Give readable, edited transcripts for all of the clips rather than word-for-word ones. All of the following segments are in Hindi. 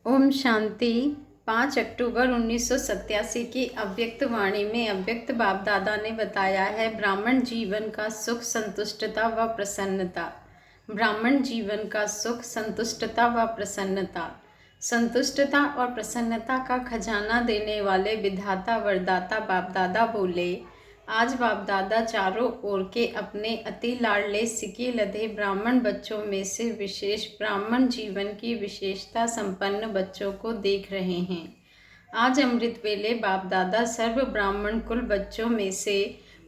ओम शांति। 5 अक्टूबर 1987 की अव्यक्त वाणी में अव्यक्त बाप दादा ने बताया है ब्राह्मण जीवन का सुख, संतुष्टता व प्रसन्नता। ब्राह्मण जीवन का सुख, संतुष्टता व प्रसन्नता। संतुष्टता और प्रसन्नता का खजाना देने वाले विधाता वरदाता बाप दादा बोले, आज बाप दादा चारों ओर के अपने अति लाडले सिके लधे ब्राह्मण बच्चों में से विशेष ब्राह्मण जीवन की विशेषता संपन्न बच्चों को देख रहे हैं। आज अमृत वेले बाप दादा सर्व ब्राह्मण कुल बच्चों में से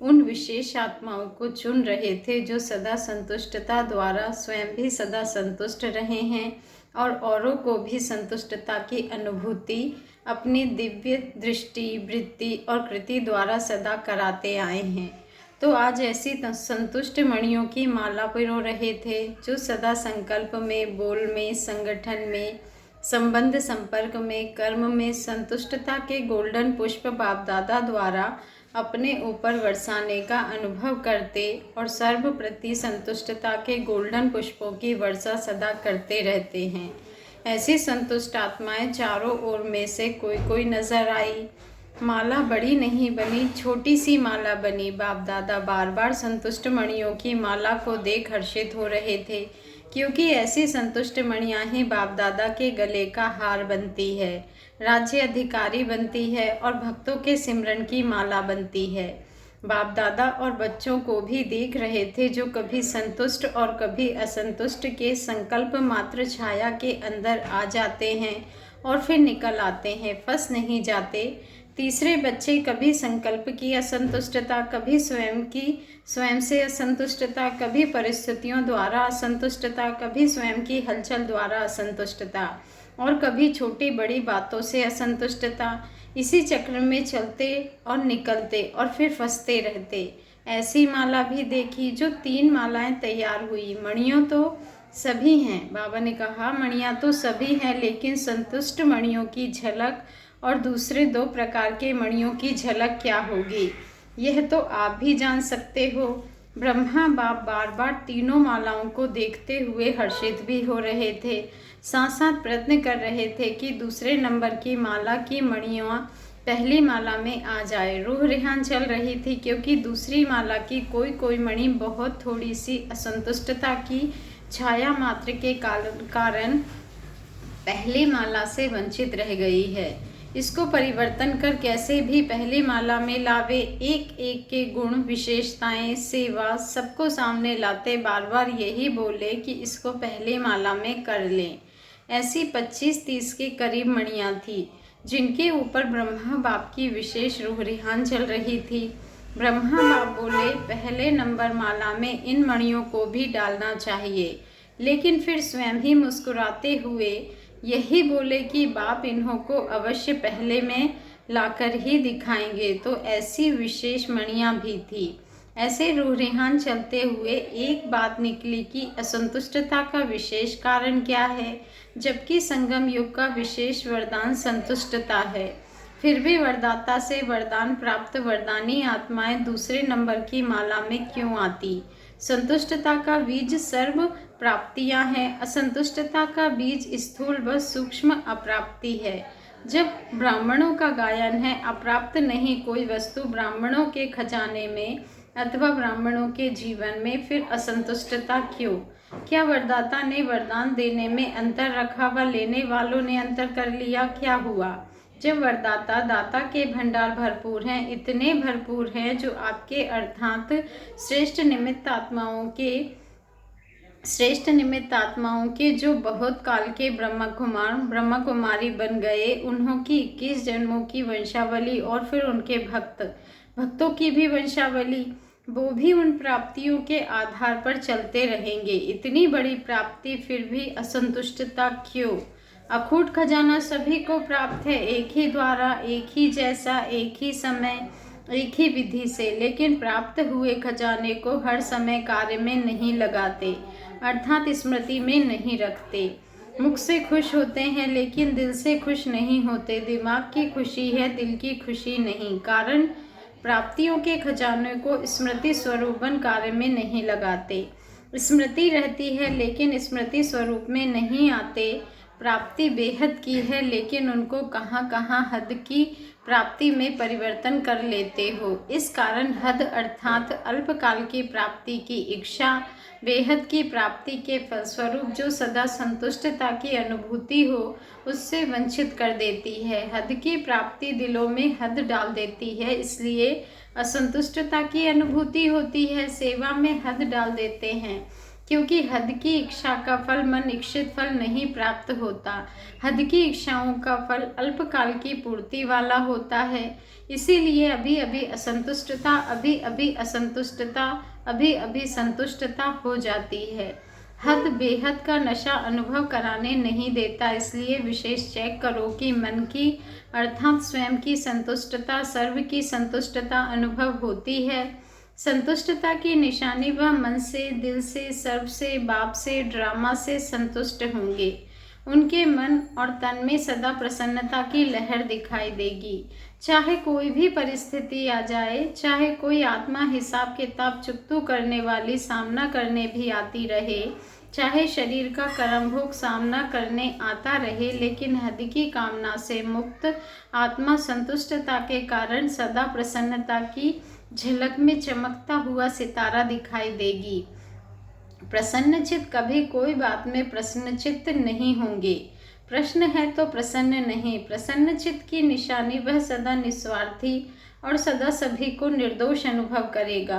उन विशेष आत्माओं को चुन रहे थे जो सदा संतुष्टता द्वारा स्वयं भी सदा संतुष्ट रहे हैं और औरों को भी संतुष्टता की अनुभूति अपनी दिव्य दृष्टि, वृत्ति और कृति द्वारा सदा कराते आए हैं। तो आज ऐसी संतुष्ट मणियों की माला पिरो रहे थे जो सदा संकल्प में, बोल में, संगठन में, संबंध संपर्क में, कर्म में संतुष्टता के गोल्डन पुष्प बाप दादा द्वारा अपने ऊपर बरसाने का अनुभव करते और सर्व प्रति संतुष्टता के गोल्डन पुष्पों की वर्षा सदा करते रहते हैं। ऐसी संतुष्ट आत्माएं चारों ओर में से कोई कोई नजर आई। माला बड़ी नहीं बनी, छोटी सी माला बनी। बाप दादा बार बार संतुष्ट मणियों की माला को देख हर्षित हो रहे थे, क्योंकि ऐसी संतुष्ट मणियां ही बाप दादा के गले का हार बनती है, राज्य अधिकारी बनती है और भक्तों के सिमरन की माला बनती है। बाप दादा और बच्चों को भी देख रहे थे जो कभी संतुष्ट और कभी असंतुष्ट के संकल्प मात्र छाया के अंदर आ जाते हैं और फिर निकल आते हैं, फंस नहीं जाते। तीसरे बच्चे कभी संकल्प की असंतुष्टता, कभी स्वयं से असंतुष्टता, कभी परिस्थितियों द्वारा असंतुष्टता, कभी स्वयं की हलचल द्वारा असंतुष्टता और कभी छोटी बड़ी बातों से असंतुष्टता। इसी चक्र में चलते और निकलते और फिर फंसते रहते। ऐसी माला भी देखी जो 3 मालाएं तैयार हुई। मणियों तो सभी हैं, बाबा ने कहा मणियाँ तो सभी हैं, लेकिन संतुष्ट मणियों की झलक और दूसरे 2 प्रकार के मणियों की झलक क्या होगी, यह तो आप भी जान सकते हो। ब्रह्मा बाप बार बार तीनों मालाओं को देखते हुए हर्षित भी हो रहे थे, साथ साथ प्रयत्न कर रहे थे कि दूसरे नंबर की माला की मणियाँ पहली माला में आ जाए। रूह रेहान चल रही थी, क्योंकि दूसरी माला की कोई कोई मणि बहुत थोड़ी सी असंतुष्टता की छाया मात्र के कारण पहली माला से वंचित रह गई है। इसको परिवर्तन कर कैसे भी पहली माला में लावे। एक एक के गुण, विशेषताएं, सेवा सबको सामने लाते बार बार यही बोले कि इसको पहली माला में कर लें। ऐसी 25-30 के करीब मणियाँ थी जिनके ऊपर ब्रह्मा बाप की विशेष रूह रिहान चल रही थी। ब्रह्मा बाप बोले पहले नंबर माला में इन मणियों को भी डालना चाहिए, लेकिन फिर स्वयं ही मुस्कुराते हुए यही बोले कि बाप इन्हों को अवश्य पहले में लाकर ही दिखाएंगे। तो ऐसी विशेष मणियाँ भी थी। ऐसे रूह रिहान चलते हुए एक बात निकली कि असंतुष्टता का विशेष कारण क्या है, जबकि संगम युग का विशेष वरदान संतुष्टता है। फिर भी वरदाता से वरदान प्राप्त वरदानी आत्माएं दूसरे नंबर की माला में क्यों आती। संतुष्टता का बीज सर्व प्राप्तियां हैं, असंतुष्टता का बीज स्थूल व सूक्ष्म अप्राप्ति है। जब ब्राह्मणों का गायन है अप्राप्त नहीं कोई वस्तु ब्राह्मणों के खजाने में अथवा ब्राह्मणों के जीवन में, फिर असंतुष्टता क्यों। क्या वरदाता ने वरदान देने में अंतर रखा व लेने वालों ने अंतर कर लिया, क्या हुआ। जब वरदाता दाता के भंडार भरपूर हैं, इतने भरपूर हैं जो आपके अर्थात श्रेष्ठ निमित्त आत्माओं के जो बहुत काल के ब्रह्म कुमारी बन गए, उन्हों की 21 जन्मों की वंशावली और फिर उनके भक्तों की भी वंशावली, वो भी उन प्राप्तियों के आधार पर चलते रहेंगे। इतनी बड़ी प्राप्ति फिर भी असंतुष्टता क्यों। अखूट खजाना सभी को प्राप्त है, एक ही द्वारा, एक ही जैसा, एक ही समय, एक ही विधि से, लेकिन प्राप्त हुए खजाने को हर समय कार्य में नहीं लगाते, अर्थात स्मृति में नहीं रखते। मुख से खुश होते हैं लेकिन दिल से खुश नहीं होते। दिमाग की खुशी है, दिल की खुशी नहीं। कारण प्राप्तियों के खजाने को स्मृति स्वरूपन कार्य में नहीं लगाते। स्मृति रहती है लेकिन स्मृति स्वरूप में नहीं आते। प्राप्ति बेहद की है, लेकिन उनको कहाँ कहाँ हद की प्राप्ति में परिवर्तन कर लेते हो। इस कारण हद अर्थात अल्पकाल की प्राप्ति की इच्छा बेहद की प्राप्ति के फलस्वरूप जो सदा संतुष्टता की अनुभूति हो उससे वंचित कर देती है। हद की प्राप्ति दिलों में हद डाल देती है, इसलिए असंतुष्टता की अनुभूति होती है। सेवा में हद डाल देते हैं, क्योंकि हद की इच्छा का फल मन इच्छित फल नहीं प्राप्त होता। हद की इच्छाओं का फल अल्पकाल की पूर्ति वाला होता है। इसीलिए अभी अभी असंतुष्टता, अभी अभी असंतुष्टता, अभी अभी संतुष्टता हो जाती है। हद बेहद का नशा अनुभव कराने नहीं देता, इसलिए विशेष चेक करो कि मन की अर्थात स्वयं की संतुष्टता, सर्व की संतुष्टता अनुभव होती है। संतुष्टता की निशानी वह मन से, दिल से, सर्व से, बाप से, ड्रामा से संतुष्ट होंगे। उनके मन और तन में सदा प्रसन्नता की लहर दिखाई देगी। चाहे कोई भी परिस्थिति आ जाए, चाहे कोई आत्मा हिसाब किताब चुकतू करने वाली सामना करने भी आती रहे, चाहे शरीर का कर्म भोग सामना करने आता रहे, लेकिन हद की कामना से मुक्त आत्मा संतुष्टता के कारण सदा प्रसन्नता की झलक में चमकता हुआ सितारा दिखाई देगी। प्रसन्नचित्त कभी कोई बात में प्रसन्नचित्त नहीं होंगे। प्रश्न है तो प्रसन्न नहीं। प्रसन्नचित्त की निशानी वह सदा निस्वार्थी और सदा सभी को निर्दोष अनुभव करेगा।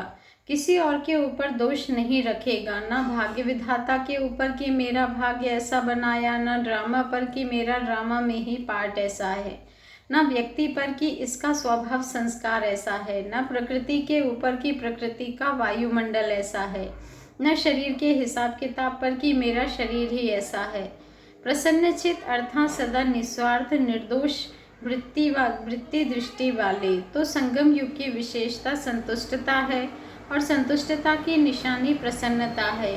किसी और के ऊपर दोष नहीं रखेगा, ना भाग्य विधाता के ऊपर कि मेरा भाग्य ऐसा बनाया, ना ड्रामा पर कि मेरा ड्रामा में ही पार्ट ऐसा है, न व्यक्ति पर कि इसका स्वभाव संस्कार ऐसा है, न प्रकृति के ऊपर कि प्रकृति का वायुमंडल ऐसा है, न शरीर के हिसाब किताब पर कि मेरा शरीर ही ऐसा है। प्रसन्नचित्त अर्थात सदा निस्वार्थ निर्दोष वृत्ति दृष्टि वाले। तो संगम युग की विशेषता संतुष्टता है और संतुष्टता की निशानी प्रसन्नता है।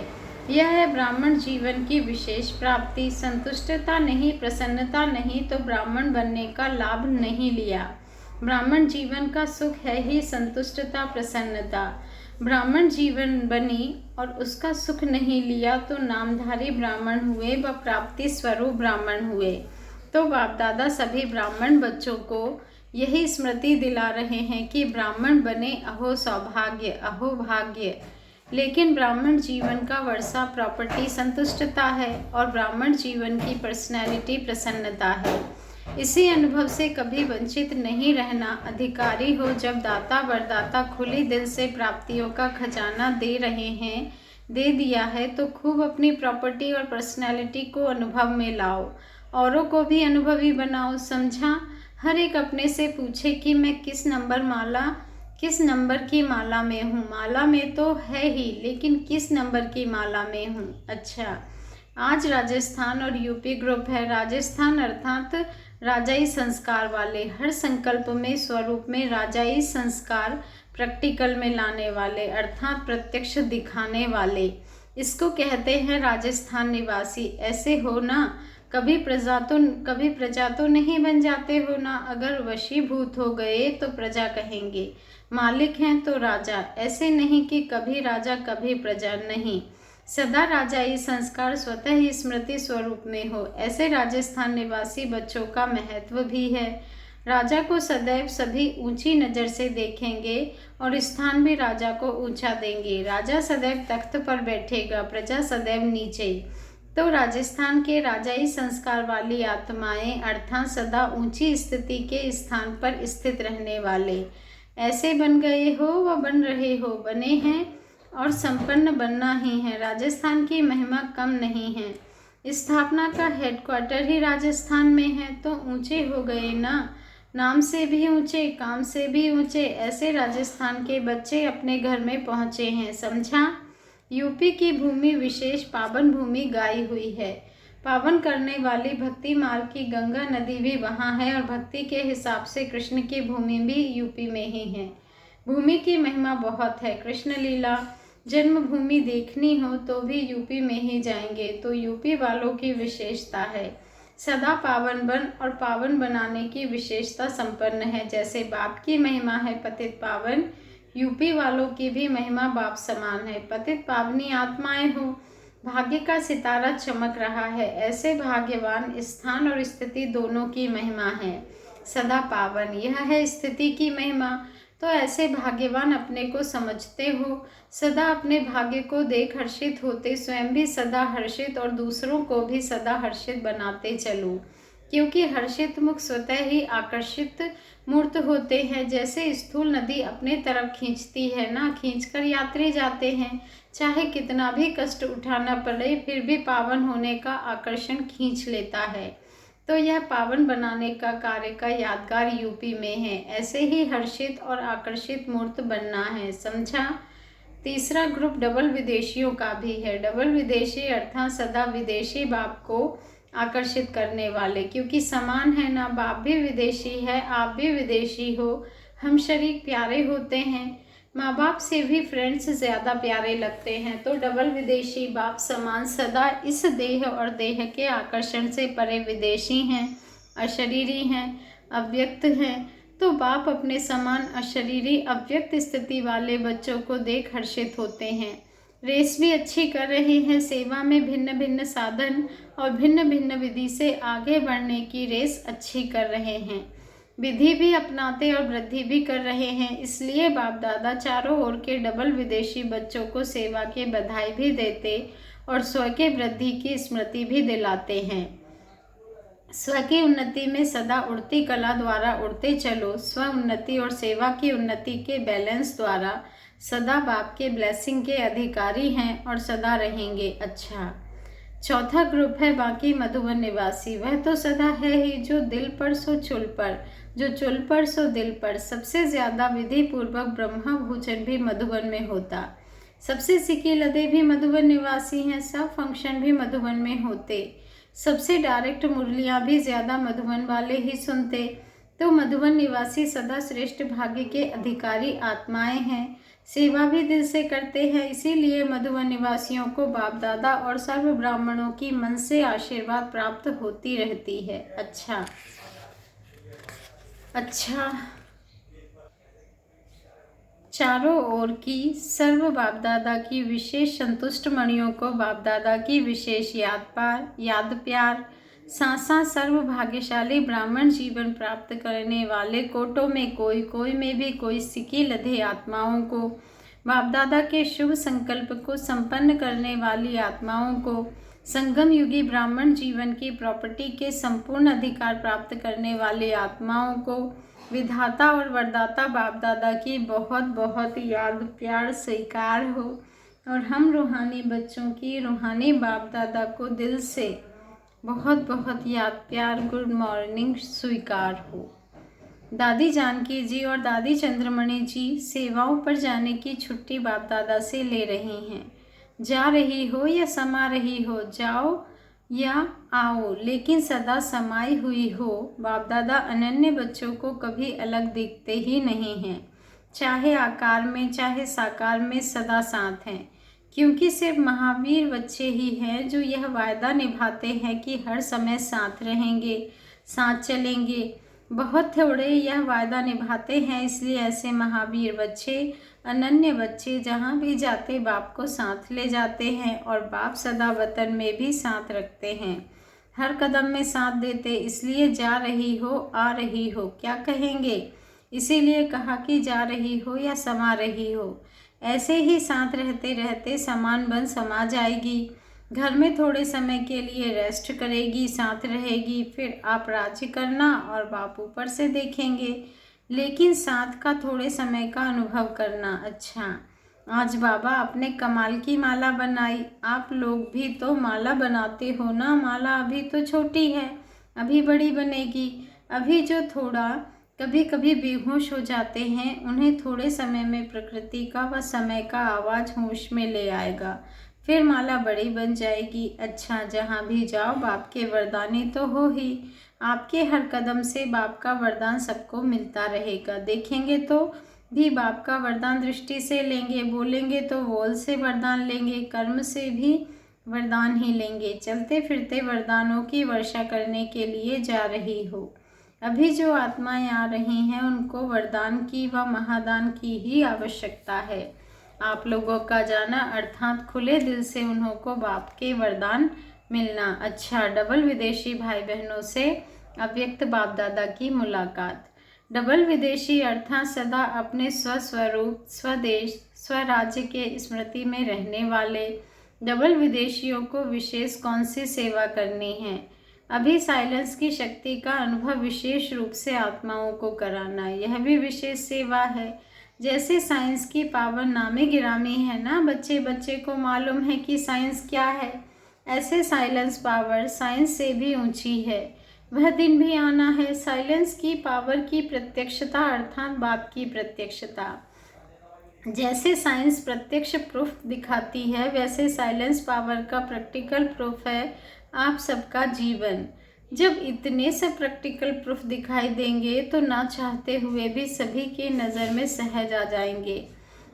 यह है ब्राह्मण जीवन की विशेष प्राप्ति। संतुष्टता नहीं, प्रसन्नता नहीं तो ब्राह्मण बनने का लाभ नहीं लिया। ब्राह्मण जीवन का सुख है ही संतुष्टता, प्रसन्नता। ब्राह्मण जीवन बनी और उसका सुख नहीं लिया तो नामधारी ब्राह्मण हुए व प्राप्ति स्वरूप ब्राह्मण हुए। तो बाप दादा सभी ब्राह्मण बच्चों को यही स्मृति दिला रहे हैं कि ब्राह्मण बने अहो सौभाग्य, अहो भाग्य। लेकिन ब्राह्मण जीवन का वर्षा प्रॉपर्टी संतुष्टता है और ब्राह्मण जीवन की पर्सनैलिटी प्रसन्नता है। इसी अनुभव से कभी वंचित नहीं रहना। अधिकारी हो जब दाता वरदाता खुली दिल से प्राप्तियों का खजाना दे रहे हैं, दे दिया है तो खूब अपनी प्रॉपर्टी और पर्सनैलिटी को अनुभव में लाओ, औरों को भी अनुभवी बनाओ। समझा? हर एक अपने से पूछे कि मैं किस नंबर की माला में हूँ। माला में तो है ही, लेकिन किस नंबर की माला में हूँ। अच्छा, आज राजस्थान और यूपी ग्रुप है। राजस्थान अर्थात राजाई संस्कार वाले, हर संकल्प में स्वरूप में राजाई संस्कार प्रैक्टिकल में लाने वाले अर्थात प्रत्यक्ष दिखाने वाले, इसको कहते हैं राजस्थान निवासी। ऐसे हो ना, कभी प्रजा तो नहीं बन जाते हो ना। अगर वशीभूत हो गए तो प्रजा कहेंगे, मालिक हैं तो राजा। ऐसे नहीं कि कभी राजा कभी प्रजा, नहीं, सदा राजाई संस्कार स्वतः ही स्मृति स्वरूप में हो। ऐसे राजस्थान निवासी बच्चों का महत्व भी है। राजा को सदैव सभी ऊंची नज़र से देखेंगे और स्थान भी राजा को ऊंचा देंगे। राजा सदैव तख्त पर बैठेगा, प्रजा सदैव नीचे। तो राजस्थान के राजाई संस्कार वाली आत्माएं अर्थात सदा ऊंची स्थिति के स्थान पर स्थित रहने वाले, ऐसे बन गए हो व बन रहे हो, बने हैं और संपन्न बनना ही है। राजस्थान की महिमा कम नहीं है। स्थापना का हेडक्वार्टर ही राजस्थान में है, तो ऊंचे हो गए ना, नाम से भी ऊंचे, काम से भी ऊंचे। ऐसे राजस्थान के बच्चे अपने घर में पहुँचे हैं। समझा? यूपी की भूमि विशेष पावन भूमि गाई हुई है। पावन करने वाली भक्ति मार्ग की गंगा नदी भी वहाँ है और भक्ति के हिसाब से कृष्ण की भूमि भी यूपी में ही है। भूमि की महिमा बहुत है। कृष्ण लीला जन्मभूमि देखनी हो तो भी यूपी में ही जाएंगे। तो यूपी वालों की विशेषता है सदा पावन बन और पावन बनाने की विशेषता संपन्न है। जैसे बाप की महिमा है पतित पावन, यूपी वालों की भी महिमा बाप समान है। पतित पावनी आत्माएं हो भाग्य का सितारा चमक रहा है। ऐसे भाग्यवान स्थान और स्थिति दोनों की महिमा है, सदा पावन। यह है स्थिति की महिमा। तो ऐसे भाग्यवान अपने को समझते हो, सदा अपने भाग्य को देख हर्षित होते, स्वयं भी सदा हर्षित और दूसरों को भी सदा हर्षित बनाते चलो, क्योंकि हर्षित मुख स्वतः ही आकर्षित मूर्त होते हैं। जैसे स्थूल नदी अपने तरफ खींचती है ना, खींचकर यात्री जाते हैं, चाहे कितना भी कष्ट उठाना पड़े फिर भी पावन होने का आकर्षण खींच लेता है। तो यह पावन बनाने का कार्य का यादगार यूपी में है। ऐसे ही हर्षित और आकर्षित मूर्त बनना है, समझा। तीसरा ग्रुप डबल विदेशियों का भी है। डबल विदेशी अर्थात सदा विदेशी बाप को आकर्षित करने वाले, क्योंकि समान है ना, बाप भी विदेशी है, आप भी विदेशी हो, हम शरीक प्यारे होते हैं, माँ बाप से भी फ्रेंड्स ज़्यादा प्यारे लगते हैं। तो डबल विदेशी बाप समान सदा इस देह और देह के आकर्षण से परे विदेशी हैं, अशरीरी हैं, अव्यक्त हैं। तो बाप अपने समान अशरीरी अव्यक्त स्थिति वाले बच्चों को देख हर्षित होते हैं। रेस भी अच्छी कर रहे हैं, सेवा में भिन्न भिन्न साधन और भिन्न भिन्न विधि से आगे बढ़ने की रेस अच्छी कर रहे हैं। विधि भी अपनाते और वृद्धि भी कर रहे हैं। इसलिए बाप दादा चारों ओर के डबल विदेशी बच्चों को सेवा की बधाई भी देते और स्व के वृद्धि की स्मृति भी दिलाते हैं। स्व की उन्नति में सदा उड़ती कला द्वारा उड़ते चलो। स्व उन्नति और सेवा की उन्नति के बैलेंस द्वारा सदा बाप के ब्लेसिंग के अधिकारी हैं और सदा रहेंगे। अच्छा, चौथा ग्रुप है बाकी मधुबन निवासी। वह तो सदा है ही जो दिल पर सो चुल पर, जो चुल पर सो दिल पर। सबसे ज़्यादा विधि पूर्वक ब्रह्मा भोजन भी मधुबन में होता, सबसे सिकी लदे भी मधुबन निवासी हैं, सब फंक्शन भी मधुबन में होते, सबसे डायरेक्ट मुरलियाँ भी ज़्यादा मधुबन वाले ही सुनते। तो मधुबन निवासी सदा श्रेष्ठ भाग्य के अधिकारी आत्माएं हैं, सेवा भी दिल से करते हैं। इसीलिए मधुबन निवासियों को बाप दादा और सर्व ब्राह्मणों की मन से आशीर्वाद प्राप्त होती रहती है। अच्छा, चारों ओर की सर्व बाप दादा की विशेष संतुष्ट मणियों को बाप दादा की विशेष याद प्यार साथ सर्व भाग्यशाली ब्राह्मण जीवन प्राप्त करने वाले कोटों में कोई में भी कोई सिकी लधे आत्माओं को, बाप दादा के शुभ संकल्प को संपन्न करने वाली आत्माओं को, संगम युगी ब्राह्मण जीवन की प्रॉपर्टी के संपूर्ण अधिकार प्राप्त करने वाली आत्माओं को, विधाता और वरदाता बाप दादा की बहुत बहुत याद प्यार स्वीकार हो और हम रूहानी बच्चों की रूहानी बाप दादा को दिल से बहुत बहुत याद प्यार गुड मॉर्निंग स्वीकार हो। दादी जानकी जी और दादी चंद्रमणि जी सेवाओं पर जाने की छुट्टी बाप दादा से ले रही हैं। जा रही हो या समा रही हो, जाओ या आओ, लेकिन सदा समाई हुई हो। बाप दादा अनन्य बच्चों को कभी अलग दिखते ही नहीं हैं, चाहे आकार में चाहे साकार में सदा साथ हैं, क्योंकि सिर्फ महावीर बच्चे ही हैं जो यह वायदा निभाते हैं कि हर समय साथ रहेंगे, साथ चलेंगे। बहुत थोड़े यह वायदा निभाते हैं, इसलिए ऐसे महावीर बच्चे, अनन्य बच्चे जहाँ भी जाते बाप को साथ ले जाते हैं और बाप सदा वतन में भी साथ रखते हैं, हर कदम में साथ देते। इसलिए जा रही हो आ रही हो क्या कहेंगे, इसीलिए कहा कि जा रही हो या समा रही हो। ऐसे ही साथ रहते रहते समान बन समा जाएगी। घर में थोड़े समय के लिए रेस्ट करेगी, साथ रहेगी, फिर आप राज्य करना और बाप ऊपर से देखेंगे, लेकिन साथ का थोड़े समय का अनुभव करना। अच्छा, आज बाबा अपने कमाल की माला बनाई, आप लोग भी तो माला बनाते हो ना। माला अभी तो छोटी है, अभी बड़ी बनेगी। अभी जो थोड़ा कभी कभी बेहोश हो जाते हैं, उन्हें थोड़े समय में प्रकृति का व समय का आवाज़ होश में ले आएगा, फिर माला बड़ी बन जाएगी। अच्छा, जहाँ भी जाओ बाप के वरदानी तो हो ही, आपके हर कदम से बाप का वरदान सबको मिलता रहेगा। देखेंगे तो भी बाप का वरदान दृष्टि से लेंगे, बोलेंगे तो बोल से वरदान लेंगे, कर्म से भी वरदान ही लेंगे। चलते फिरते वरदानों की वर्षा करने के लिए जा रही हो। अभी जो आत्माएं आ रही हैं उनको वरदान की व महादान की ही आवश्यकता है। आप लोगों का जाना अर्थात खुले दिल से उन्हों को बाप के वरदान मिलना। अच्छा, डबल विदेशी भाई बहनों से अव्यक्त बाप दादा की मुलाकात। डबल विदेशी अर्थात सदा अपने स्वस्वरूप, स्वदेश, स्वराज्य के स्मृति में रहने वाले डबल विदेशियों को विशेष कौन सी सेवा करनी है? अभी साइलेंस की शक्ति का अनुभव विशेष रूप से आत्माओं को कराना, यह भी विशेष सेवा है। जैसे साइंस की पावर नामी गिरामी है ना, बच्चे बच्चे को मालूम है कि साइंस क्या है, ऐसे साइलेंस पावर साइंस से भी ऊंची है। वह दिन भी आना है साइलेंस की पावर की प्रत्यक्षता अर्थात बाप की प्रत्यक्षता। जैसे साइंस प्रत्यक्ष प्रूफ दिखाती है, वैसे साइलेंस पावर का प्रैक्टिकल प्रूफ है आप सबका जीवन। जब इतने से प्रैक्टिकल प्रूफ दिखाई देंगे तो ना चाहते हुए भी सभी की नज़र में सहज आ जाएंगे।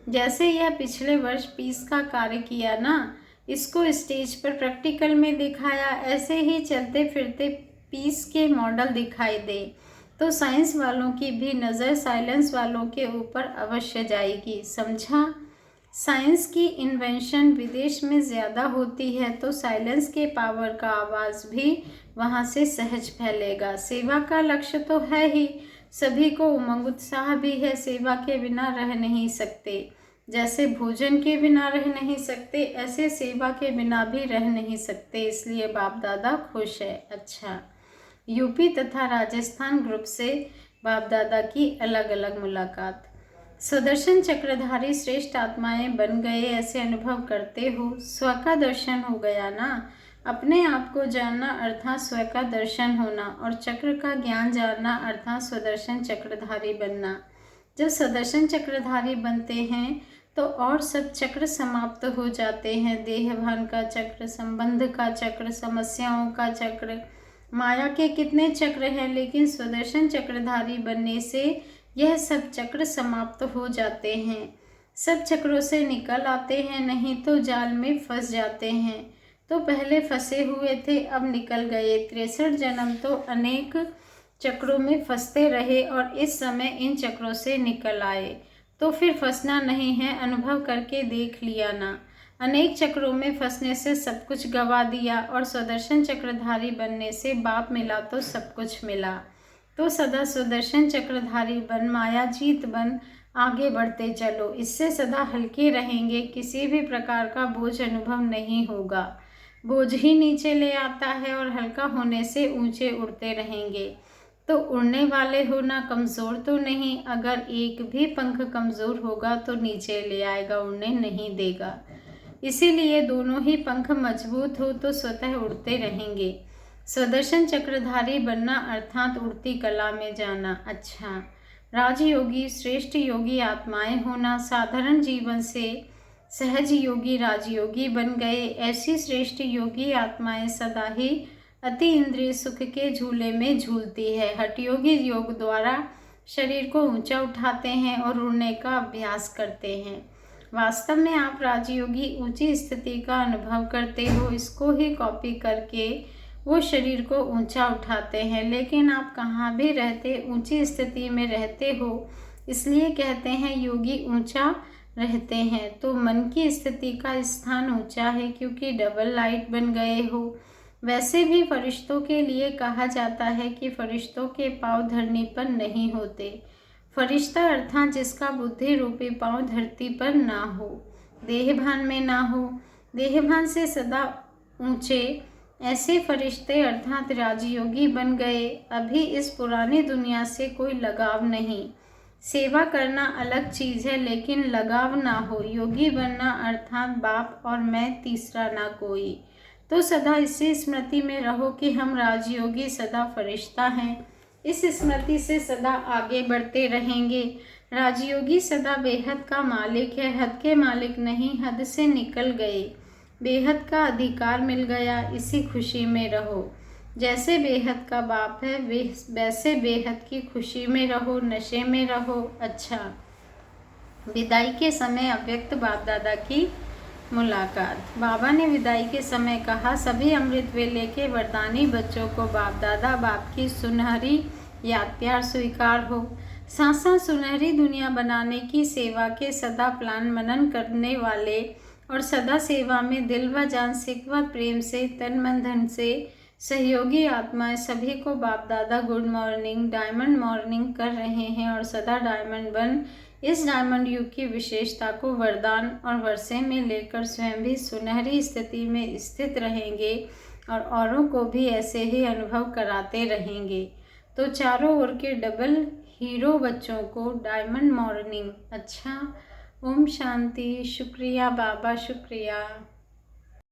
जैसे यह पिछले वर्ष पीस का कार्य किया ना, इसको स्टेज पर प्रैक्टिकल में दिखाया, ऐसे ही चलते फिरते पीस के मॉडल दिखाई दे तो साइंस वालों की भी नज़र साइलेंस वालों के ऊपर अवश्य जाएगी। समझा? साइंस की इन्वेंशन विदेश में ज़्यादा होती है तो साइलेंस के पावर का आवाज़ भी वहाँ से सहज फैलेगा। सेवा का लक्ष्य तो है ही, सभी को उमंग उत्साह भी है, सेवा के बिना रह नहीं सकते। जैसे भोजन के बिना रह नहीं सकते, ऐसे सेवा के बिना भी रह नहीं सकते, इसलिए बाप दादा खुश है। अच्छा, यूपी तथा राजस्थान ग्रुप से बाप दादा की अलग अलग मुलाकात। सुदर्शन चक्रधारी श्रेष्ठ आत्माएं बन गए ऐसे अनुभव करते हो, स्व का दर्शन हो गया ना। अपने आप को जानना अर्थात स्व का दर्शन होना और चक्र का ज्ञान जानना अर्थात सुदर्शन चक्रधारी बनना। जब सुदर्शन चक्रधारी बनते हैं तो और सब चक्र समाप्त हो जाते हैं। देहभान का चक्र, संबंध का चक्र, समस्याओं का चक्र, माया के कितने चक्र हैं, लेकिन सुदर्शन चक्रधारी बनने से यह सब चक्र समाप्त हो जाते हैं। सब चक्रों से निकल आते हैं, नहीं तो जाल में फंस जाते हैं। तो पहले फंसे हुए थे, अब निकल गए। 63 जन्म तो अनेक चक्रों में फंसते रहे और इस समय इन चक्रों से निकल आए। तो फिर फंसना नहीं है, अनुभव करके देख लिया ना। अनेक चक्रों में फंसने से सब कुछ गवा दिया और सुदर्शन चक्रधारी बनने से बाप मिला तो सब कुछ मिला। तो सदा सुदर्शन चक्रधारी बन, माया जीत बन, आगे बढ़ते चलो। इससे सदा हल्के रहेंगे, किसी भी प्रकार का बोझ अनुभव नहीं होगा। बोझ ही नीचे ले आता है और हल्का होने से ऊंचे उड़ते रहेंगे। तो उड़ने वाले होना, कमज़ोर तो नहीं। अगर एक भी पंख कमज़ोर होगा तो नीचे ले आएगा, उड़ने नहीं देगा। इसीलिए दोनों ही पंख मजबूत हो तो स्वतः उड़ते रहेंगे। सुदर्शन चक्रधारी बनना अर्थात उड़ती कला में जाना। अच्छा, राजयोगी श्रेष्ठ योगी आत्माएं होना, साधारण जीवन से सहज योगी राजयोगी बन गए। ऐसी श्रेष्ठ योगी आत्माएं सदा ही अति इंद्रिय सुख के झूले में झूलती है। हठयोगी योग द्वारा शरीर को ऊंचा उठाते हैं और उड़ने का अभ्यास करते हैं। वास्तव में आप राजयोगी ऊंची स्थिति का अनुभव करते हो, इसको ही कॉपी करके वो शरीर को ऊंचा उठाते हैं। लेकिन आप कहाँ भी रहते ऊंची स्थिति में रहते हो, इसलिए कहते हैं योगी ऊंचा रहते हैं। तो मन की स्थिति का स्थान ऊंचा है क्योंकि डबल लाइट बन गए हो। वैसे भी फरिश्तों के लिए कहा जाता है कि फरिश्तों के पाँव धरनी पर नहीं होते। फरिश्ता अर्थात जिसका बुद्धि रूपी पाँव धरती पर ना हो, देहभान में ना हो, देहभान से सदा ऊंचे, ऐसे फरिश्ते अर्थात राजयोगी बन गए। अभी इस पुरानी दुनिया से कोई लगाव नहीं। सेवा करना अलग चीज़ है, लेकिन लगाव ना हो। योगी बनना अर्थात बाप और मैं, तीसरा ना कोई। तो सदा इसी स्मृति में रहो कि हम राजयोगी सदा फरिश्ता हैं। इस स्मृति से सदा आगे बढ़ते रहेंगे। राजयोगी सदा बेहद का मालिक है, हद के मालिक नहीं। हद से निकल गए, बेहद का अधिकार मिल गया, इसी खुशी में रहो। जैसे बेहद का बाप है वैसे बेहद की खुशी में रहो, नशे में रहो। अच्छा, विदाई के समय अव्यक्त बाप दादा की मुलाकात। बाबा ने विदाई के समय कहा, सभी अमृत वेले के वरदानी बच्चों को बाप दादा बाप की सुनहरी याद प्यार स्वीकार हो। साथ साथ सुनहरी दुनिया बनाने की सेवा के सदा प्लान मनन करने वाले और सदा सेवा में दिल व जान सिक व प्रेम से तन मन धन से सहयोगी आत्माएं सभी को बाप दादा गुड मॉर्निंग, डायमंड मॉर्निंग कर रहे हैं और सदा डायमंड बन इस डायमंड युग की विशेषता को वरदान और वर्षे में लेकर स्वयं भी सुनहरी स्थिति में स्थित रहेंगे और औरों को भी ऐसे ही अनुभव कराते रहेंगे। तो चारों ओर के डबल हीरो बच्चों को डायमंड मॉर्निंग। अच्छा, ओम शांति। शुक्रिया बाबा, शुक्रिया।